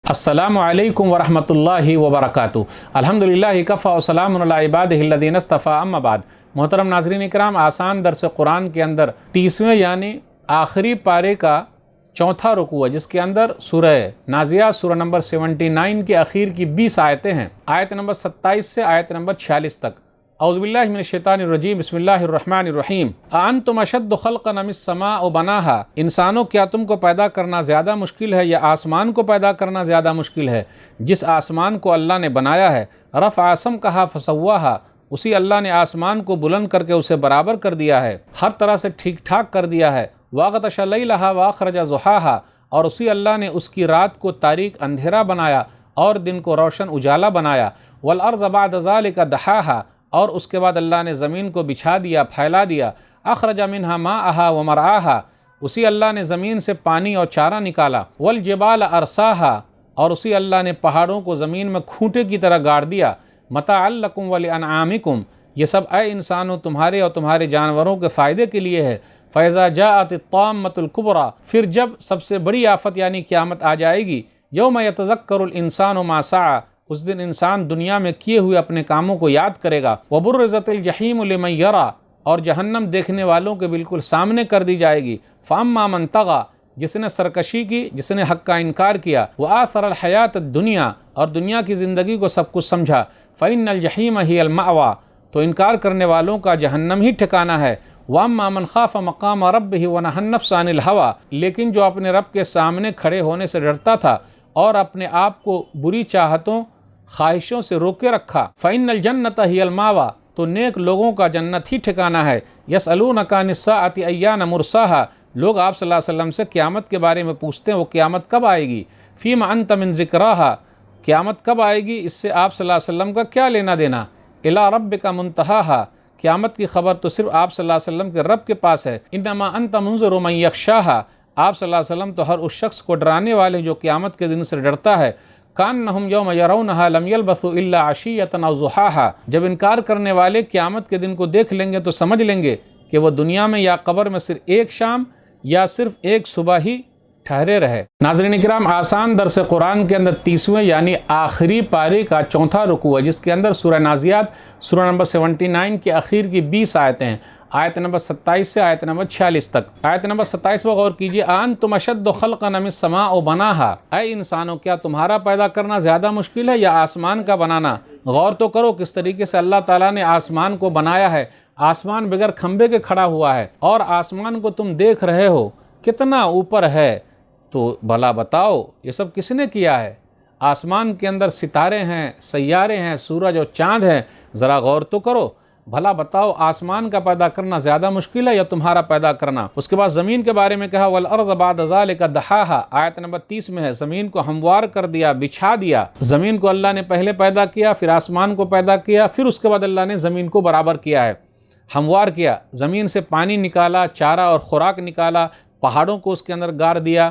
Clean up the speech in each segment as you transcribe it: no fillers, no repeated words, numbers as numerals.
السلام علیکم ورحمۃ اللہ وبرکاتہ۔ الحمدللہ کفا وسلام علی عبادہ الذین اصطفیٰ، اما بعد۔ محترم ناظرین اکرام، آسان درس قرآن کے اندر 30ویں یعنی آخری پارے کا چوتھا رکوع ہے، جس کے اندر سورہ نازعات سورہ نمبر 79 کے اخیر کی 20 آیتیں ہیں، آیت نمبر 27 سے آیت نمبر 46 تک۔ اعوذ باللہ من الشیطان الرجیم، بسم اللہ الرحمن الرحیم۔ اانتم اشد خلقا ام السماء بناہا، انسانوں کیا تم کو پیدا کرنا زیادہ مشکل ہے یا آسمان کو پیدا کرنا زیادہ مشکل ہے؟ جس آسمان کو اللہ نے بنایا ہے، رفع سمکہا فسواہا، اسی اللہ نے آسمان کو بلند کر کے اسے برابر کر دیا ہے، ہر طرح سے ٹھیک ٹھاک کر دیا ہے۔ واغطش لیلہا واخرج ضحاہا، اور اسی اللہ نے اس کی رات کو تاریک اندھیرا بنایا اور دن کو روشن اجالا بنایا۔ والارض بعد ذالک دحاہا، اور اس کے بعد اللہ نے زمین کو بچھا دیا، پھیلا دیا۔ اخرج منہا ماءہا ومرعاہا، اسی اللہ نے زمین سے پانی اور چارہ نکالا۔ والجبال ارساہا، اور اسی اللہ نے پہاڑوں کو زمین میں کھوٹے کی طرح گاڑ دیا۔ متاعا لکم ولانعامکم، یہ سب اے انسانوں تمہارے اور تمہارے جانوروں کے فائدے کے لیے ہے۔ فاذا جاءت الطامۃ الکبریٰ، پھر جب سب سے بڑی آفت یعنی قیامت آ جائے گی، یوم یتذکر الانسان ما سعی، اس دن انسان دنیا میں کیے ہوئے اپنے کاموں کو یاد کرے گا۔ وبرزت الجحیم لمن یرا، اور جہنم دیکھنے والوں کے بالکل سامنے کر دی جائے گی۔ فاما من طغی، جس نے سرکشی کی، جس نے حق کا انکار کیا۔ وآثر الحیات الدنیا، اور دنیا کی زندگی کو سب کچھ سمجھا۔ فإن الجحیم ہی المأویٰ، تو انکار کرنے والوں کا جہنم ہی ٹھکانہ ہے۔ وَأَمَّا مَنْ خَافَ مَقَامَ رَبِّهِ وَنَهَى النَّفْسَ عَنِ الْهَوَىٰ، لیکن جو اپنے رب کے سامنے کھڑے ہونے سے ڈرتا تھا اور اپنے آپ کو بری چاہتوں خواہشوں سے روکے رکھا، فَإِنَّ الْجَنَّةَ هِيَ الْمَأْوَىٰ، تو نیک لوگوں کا جنت ہی ٹھکانہ ہے۔ يَسْأَلُونَكَ عَنِ السَّاعَةِ أَيَّانَ مُرْسَاهَا، لوگ آپ صلی اللہ علیہ وسلم سے قیامت کے بارے میں پوچھتے ہیں وہ قیامت کب آئے گی۔ فِيمَ أَنْتَ مِنْ ذِكْرَاهَا، قیامت کب آئے گی اس سے آپ صلی اللہ علیہ وسلم کا کیا لینا دینا۔ إِلَىٰ رَبِّكَ مُنْتَهَاهَا، قیامت کی خبر تو صرف آپ صلی اللہ علیہ وسلم کے رب کے پاس ہے۔ انما انت منذر من یخشاها، آپ صلی اللہ علیہ وسلم تو ہر اس شخص کو ڈرانے والے جو قیامت کے دن سے ڈرتا ہے۔ کانہم یوم یرونها لم یلبثوا الا عشیۃ او ضحاها، جب انکار کرنے والے قیامت کے دن کو دیکھ لیں گے تو سمجھ لیں گے کہ وہ دنیا میں یا قبر میں صرف ایک شام یا صرف ایک صبح ہی ٹھہرے رہے۔ ناظرین اکرام، آسان درس قرآن کے اندر 30ویں یعنی آخری پارے کا چوتھا رکوع ہے، جس کے اندر سورہ نازعات سورہ نمبر 79 کے اخیر کی 20 آیتیں ہیں، آیت نمبر 27 سے آیت نمبر 46 تک۔ آیت نمبر 27 پر غور کیجیے۔ انتم اشد خلقا ام السماء بناہا، اے انسانوں کیا تمہارا پیدا کرنا زیادہ مشکل ہے یا آسمان کا بنانا؟ غور تو کرو کس طریقے سے اللہ تعالیٰ نے آسمان کو بنایا ہے۔ آسمان بغیر کھمبے کے کھڑا ہوا ہے اور آسمان کو تم دیکھ رہے ہو کتنا اوپر ہے، تو بھلا بتاؤ یہ سب کس نے کیا ہے؟ آسمان کے اندر ستارے ہیں، سیارے ہیں، سورج اور چاند ہیں، ذرا غور تو کرو۔ بھلا بتاؤ آسمان کا پیدا کرنا زیادہ مشکل ہے یا تمہارا پیدا کرنا؟ اس کے بعد زمین کے بارے میں کہا، والارض بعد ذالک دحاہا، آیت نمبر 30 میں ہے، زمین کو ہموار کر دیا، بچھا دیا۔ زمین کو اللہ نے پہلے پیدا کیا، پھر آسمان کو پیدا کیا، پھر اس کے بعد اللہ نے زمین کو برابر کیا ہے، ہموار کیا۔ زمین سے پانی نکالا، چارہ اور خوراک نکالا، پہاڑوں کو اس کے اندر گاڑ دیا۔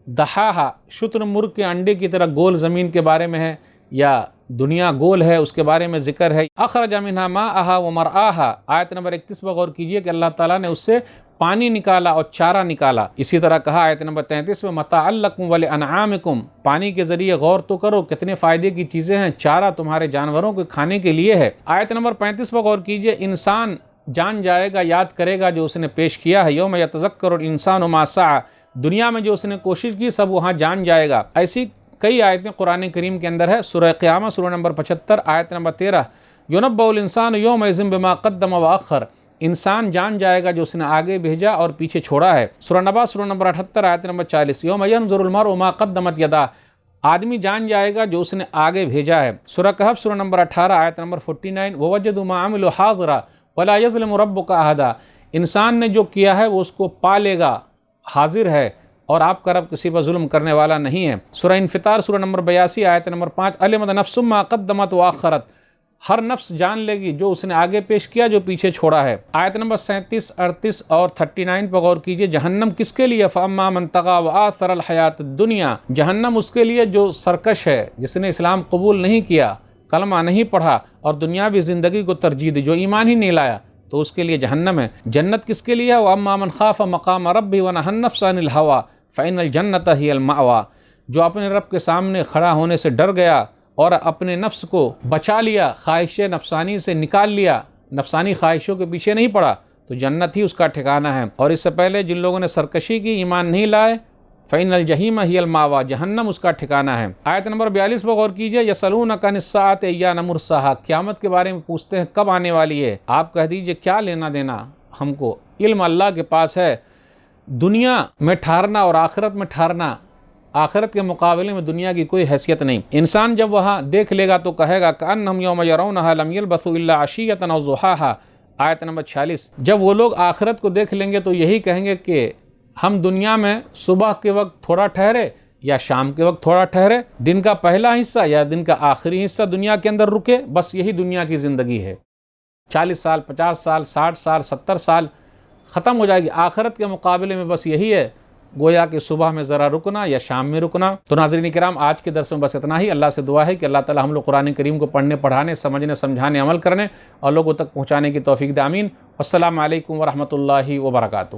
دحاہا، شتر مرغ کے انڈے کی طرح گول زمین کے بارے میں ہے، یا دنیا گول ہے اس کے بارے میں ذکر ہے۔ اخرج منہا ماءہا ومرعاہا، آیت نمبر 31 پر غور کیجئے کہ اللہ تعالیٰ نے اس سے پانی نکالا اور چارہ نکالا۔ اسی طرح کہا آیت نمبر 33 میں، متاعا لکم ولانعامکم، پانی کے ذریعے غور تو کرو کتنے فائدے کی چیزیں ہیں، چارہ تمہارے جانوروں کے کھانے کے لیے ہے۔ آیت نمبر 35 پر غور کیجئے، انسان جان جائے گا، یاد کرے گا جو اس نے پیش کیا ہے۔ یوم یتذکر الانسان ما سعی، دنیا میں جو اس نے کوشش کی سب وہاں جان جائے گا۔ ایسی کئی آیتیں قرآن کریم کے اندر ہے۔ سورہ قیامہ سورہ نمبر 75 آیت نمبر 13، یُنَبَّأُ الْإِنسَانُ يَوْمَئِذٍ بِمَا قَدَّمَ وَأَخَّرَ، انسان جان جائے گا جو اس نے آگے بھیجا اور پیچھے چھوڑا ہے۔ سورہ نبا سورہ نمبر 78 آیت نمبر 40، یوم ينظر المرء ما قدمت یداہ، آدمی جان جائے گا جو اس نے آگے بھیجا ہے۔ سورہ کہف سورہ نمبر 18 آیت نمبر 49، وَوَجَدُوا مَا عَمِلُوا حَاضِرًا وَلَا يَظْلِمُ رَبُّكَ أَحَدًا، انسان نے جو کیا ہے وہ اس کو پا لے گا، حاضر ہے، اور آپ کا رب کسی پر ظلم کرنے والا نہیں ہے۔ سورہ انفطار سورہ نمبر 82 آیت نمبر 5، عَلِمَتْ نَفْسٌ مَا قَدَّمَتْ وَأَخَّرَتْ، ہر نفس جان لے گی جو اس نے آگے پیش کیا جو پیچھے چھوڑا ہے۔ آیت نمبر 37، 38 اور 39 پر غور کیجئے، جہنم کس کے لیے؟ فَأَمَّا مَنْ طَغَىٰ وَآثَرَ الْحَيَاةَ الدُّنْيَا، جہنم اس کے لیے جو سرکش ہے، جس نے اسلام قبول نہیں کیا، کلمہ نہیں پڑھا اور دنیاوی زندگی کو ترجیح دی، جو ایمان ہی نہیں لایا، تو اس کے لیے جہنم ہے۔ جنت کس کے لیے؟ وَأَمَّا مَنْ خَافَ مَقَامَ رَبِّهِ وَنَهَى النَّفْسَ عَنِ الْهَوَىٰ فَإِنَّ الْجَنَّةَ هِيَ الْمَأْوَىٰ، جو اپنے رب کے سامنے کھڑا ہونے سے ڈر گیا اور اپنے نفس کو بچا لیا، خواہش نفسانی سے نکال لیا، نفسانی خواہشوں کے پیچھے نہیں پڑا، تو جنت ہی اس کا ٹھکانہ ہے۔ اور اس سے پہلے جن لوگوں نے سرکشی کی، ایمان نہیں لائے، فَإِنَّ الْجَحِيمَ هِيَ الْمَأْوَىٰ، جہنم اس کا ٹھکانہ ہے۔ آیت نمبر 42 پر غور کیجئے، يَسْأَلُونَكَ عَنِ السَّاعَةِ أَيَّانَ مُرْسَاهَا، قیامت کے بارے میں پوچھتے ہیں کب آنے والی ہے۔ آپ کہہ دیجئے کیا لینا دینا ہم کو، علم اللہ کے پاس ہے۔ دنیا میں ٹھہرنا اور آخرت میں ٹھہرنا، آخرت کے مقابلے میں دنیا کی کوئی حیثیت نہیں۔ انسان جب وہاں دیکھ لے گا تو کہے گا كأنهم يوم يرونها لم يلبثوا إلا عشية أو ضحاها، آیت نمبر 46۔ جب وہ لوگ آخرت کو دیکھ لیں گے تو یہی کہیں گے کہ ہم دنیا میں صبح کے وقت تھوڑا ٹھہرے یا شام کے وقت تھوڑا ٹھہرے، دن کا پہلا حصہ یا دن کا آخری حصہ دنیا کے اندر رکے، بس یہی دنیا کی زندگی ہے۔ 40 سال، 50 سال، 60 سال، 70 سال ختم ہو جائے گی۔ آخرت کے مقابلے میں بس یہی ہے، گویا کہ صبح میں ذرا رکنا یا شام میں رکنا۔ تو ناظرین کرام، آج کے درس میں بس اتنا ہی۔ اللہ سے دعا ہے کہ اللہ تعالی ہم لوگ قرآن کریم کو پڑھنے، پڑھانے، سمجھنے، سمجھانے، عمل کرنے اور لوگوں تک پہنچانے کی توفیق دے، آمین۔ السلام علیکم ورحمۃ اللہ وبرکاتہ۔